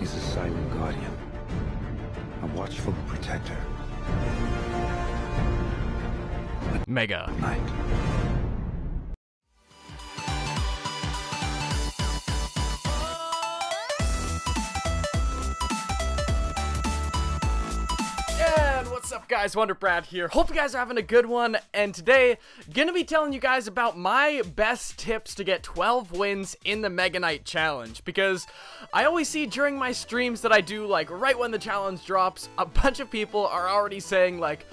He's a silent guardian, a watchful protector. Mega Knight. And what's up, guys? wonderbrad here. Hope you guys are having a good one, and today gonna be telling you guys about my best tips to get 12 wins in the Mega Knight challenge, because I always see during my streams that I do, like right when the challenge drops, a bunch of people are already saying like,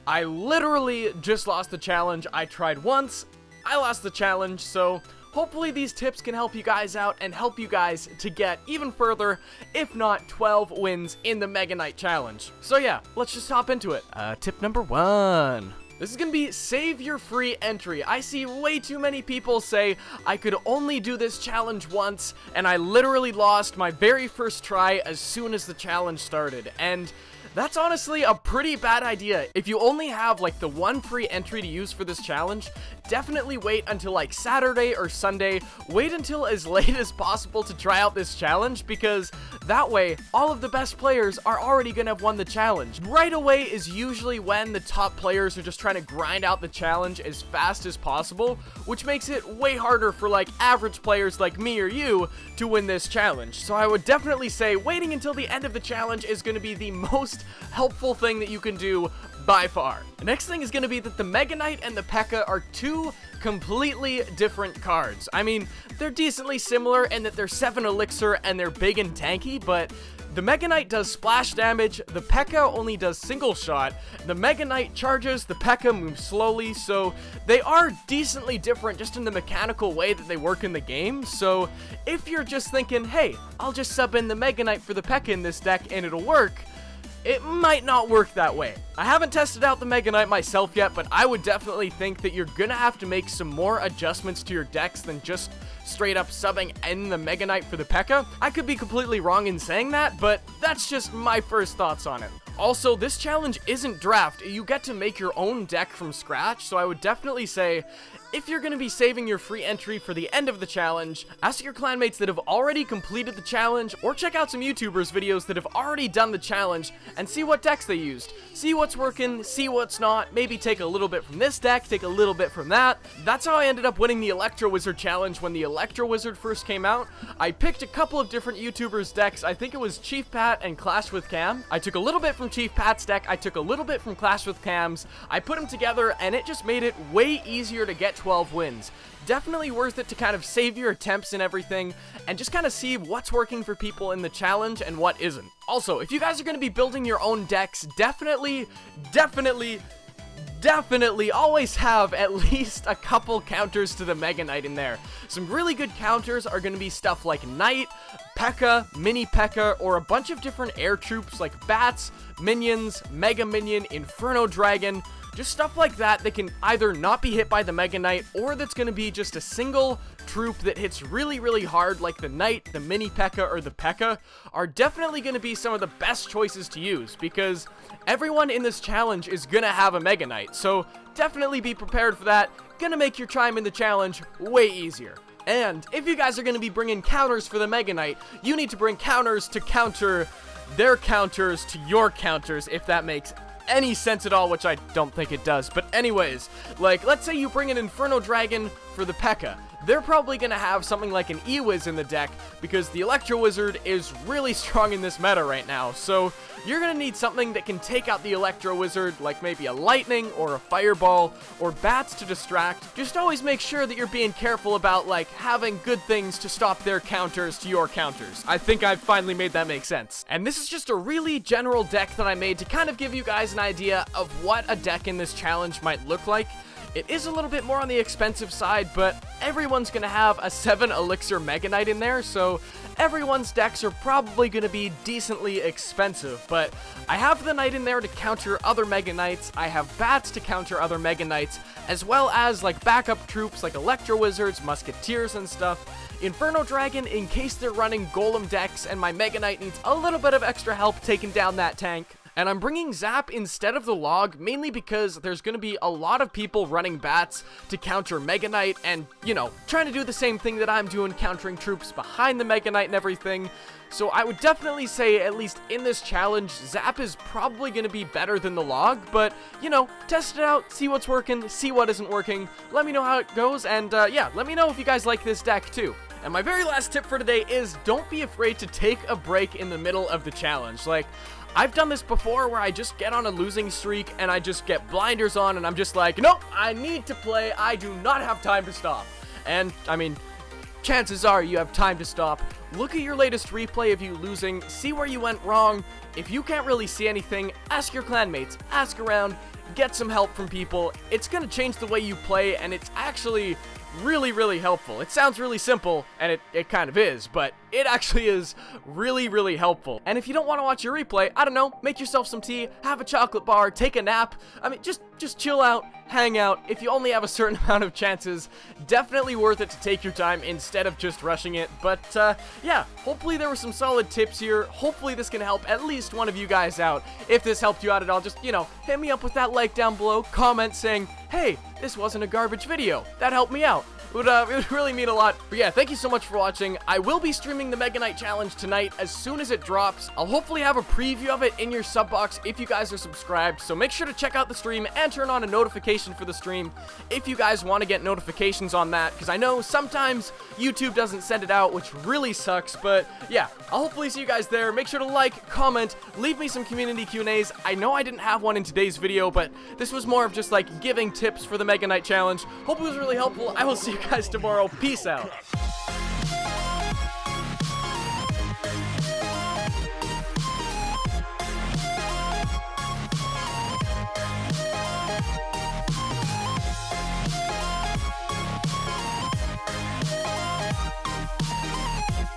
I literally just lost the challenge. I tried once, I lost the challenge. So hopefully these tips can help you guys out and help you guys to get even further, if not 12 wins in the Mega Knight challenge. So yeah, let's just hop into it. Tip number 1. This is gonna be save your free entry. I see way too many people say I could only do this challenge once, and I literally lost my very first try as soon as the challenge started. And that's honestly a pretty bad idea. If you only have like the one free entry to use for this challenge, definitely wait until like Saturday or Sunday. Wait until as late as possible to try out this challenge, because that way all of the best players are already gonna have won the challenge. Right away is usually when the top players are just trying to grind out the challenge as fast as possible, which makes it way harder for like average players like me or you to win this challenge. So I would definitely say waiting until the end of the challenge is gonna be the most helpful thing that you can do by far. The next thing is going to be that the Mega Knight and the P.E.K.K.A. are two completely different cards. I mean, they're decently similar in that they're 7 elixir and they're big and tanky, but the Mega Knight does splash damage, the P.E.K.K.A. only does single shot, the Mega Knight charges, the P.E.K.K.A. moves slowly, so they are decently different just in the mechanical way that they work in the game. So if you're just thinking, hey, I'll just sub in the Mega Knight for the P.E.K.K.A. in this deck and it'll work, it might not work that way. I haven't tested out the Mega Knight myself yet, but I would definitely think that you're gonna have to make some more adjustments to your decks than just straight up subbing in the Mega Knight for the P.E.K.K.A. I could be completely wrong in saying that, but that's just my first thoughts on it. Also, this challenge isn't draft. You get to make your own deck from scratch, so I would definitely say, if you're going to be saving your free entry for the end of the challenge, ask your clanmates that have already completed the challenge, or check out some YouTubers' videos that have already done the challenge, and see what decks they used. See what's working, see what's not, maybe take a little bit from this deck, take a little bit from that. That's how I ended up winning the Electro Wizard challenge when the Electro Wizard first came out. I picked a couple of different YouTubers' decks. I think it was Chief Pat and Clash with Cam. I took a little bit from Chief Pat's deck, I took a little bit from Clash with Cam's, I put them together, and it just made it way easier to get 12 wins. Definitely worth it to kind of save your attempts and everything, and just kind of see what's working for people in the challenge and what isn't. Also, if you guys are going to be building your own decks, definitely always have at least a couple counters to the Mega Knight in there. Some really good counters are going to be stuff like Knight, P.E.K.K.A., Mini P.E.K.K.A., or a bunch of different air troops like Bats, Minions, Mega Minion, Inferno Dragon. Just stuff like that that can either not be hit by the Mega Knight, or that's going to be just a single troop that hits really, really hard, like the Knight, the Mini P.E.K.K.A., or the P.E.K.K.A., are definitely going to be some of the best choices to use, because everyone in this challenge is going to have a Mega Knight, so definitely be prepared for that. Gonna make your time in the challenge way easier. And if you guys are going to be bringing counters for the Mega Knight, you need to bring counters to counter their counters to your counters, if that makes any sense at all, which I don't think it does. But anyways, like, let's say you bring an Inferno Dragon for the P.E.K.K.A. They're probably going to have something like an E-Wiz in the deck, because the Electro Wizard is really strong in this meta right now. So you're going to need something that can take out the Electro Wizard, like maybe a Lightning or a Fireball or Bats to distract. Just always make sure that you're being careful about, like, having good things to stop their counters to your counters. I think I've finally made that make sense. And this is just a really general deck that I made to kind of give you guys an idea of what a deck in this challenge might look like. It is a little bit more on the expensive side, but everyone's going to have a 7 elixir Mega Knight in there, so everyone's decks are probably going to be decently expensive. But I have the Knight in there to counter other Mega Knights, I have Bats to counter other Mega Knights, as well as like backup troops like Electro Wizards, Musketeers and stuff. Inferno Dragon in case they're running Golem decks and my Mega Knight needs a little bit of extra help taking down that tank. And I'm bringing Zap instead of the log, mainly because there's going to be a lot of people running bats to counter Mega Knight and, you know, trying to do the same thing that I'm doing, countering troops behind the Mega Knight and everything. So I would definitely say, at least in this challenge, Zap is probably going to be better than the log, but, you know, test it out, see what's working, see what isn't working, let me know how it goes, and yeah, let me know if you guys like this deck too. And my very last tip for today is don't be afraid to take a break in the middle of the challenge. Like, I've done this before where I just get on a losing streak and I just get blinders on and I'm just like, nope, I need to play, I do not have time to stop. And, I mean, chances are you have time to stop. Look at your latest replay of you losing, see where you went wrong. If you can't really see anything, ask your clanmates, ask around, get some help from people. It's gonna change the way you play, and it's actually really helpful. It sounds really simple, and it kind of is, but it actually is really helpful. And if you don't want to watch your replay, I don't know, make yourself some tea, have a chocolate bar, take a nap. I mean, just chill out, hang out. If you only have a certain amount of chances, definitely worth it to take your time instead of just rushing it. But yeah, hopefully there were some solid tips here. Hopefully this can help at least one of you guys out. If this helped you out at all, just, you know, hit me up with that like down below, comment saying, hey, this wasn't a garbage video. That helped me out. It would really mean a lot. But yeah, thank you so much for watching. I will be streaming the Mega Knight Challenge tonight as soon as it drops. I'll hopefully have a preview of it in your sub box if you guys are subscribed. So make sure to check out the stream and turn on a notification for the stream if you guys want to get notifications on that. Because I know sometimes YouTube doesn't send it out, which really sucks. But yeah, I'll hopefully see you guys there. Make sure to like, comment, leave me some community Q&As. I know I didn't have one in today's video, but this was more of just like giving tips for the Mega Knight Challenge. Hope it was really helpful. I will see you guys tomorrow. Peace out.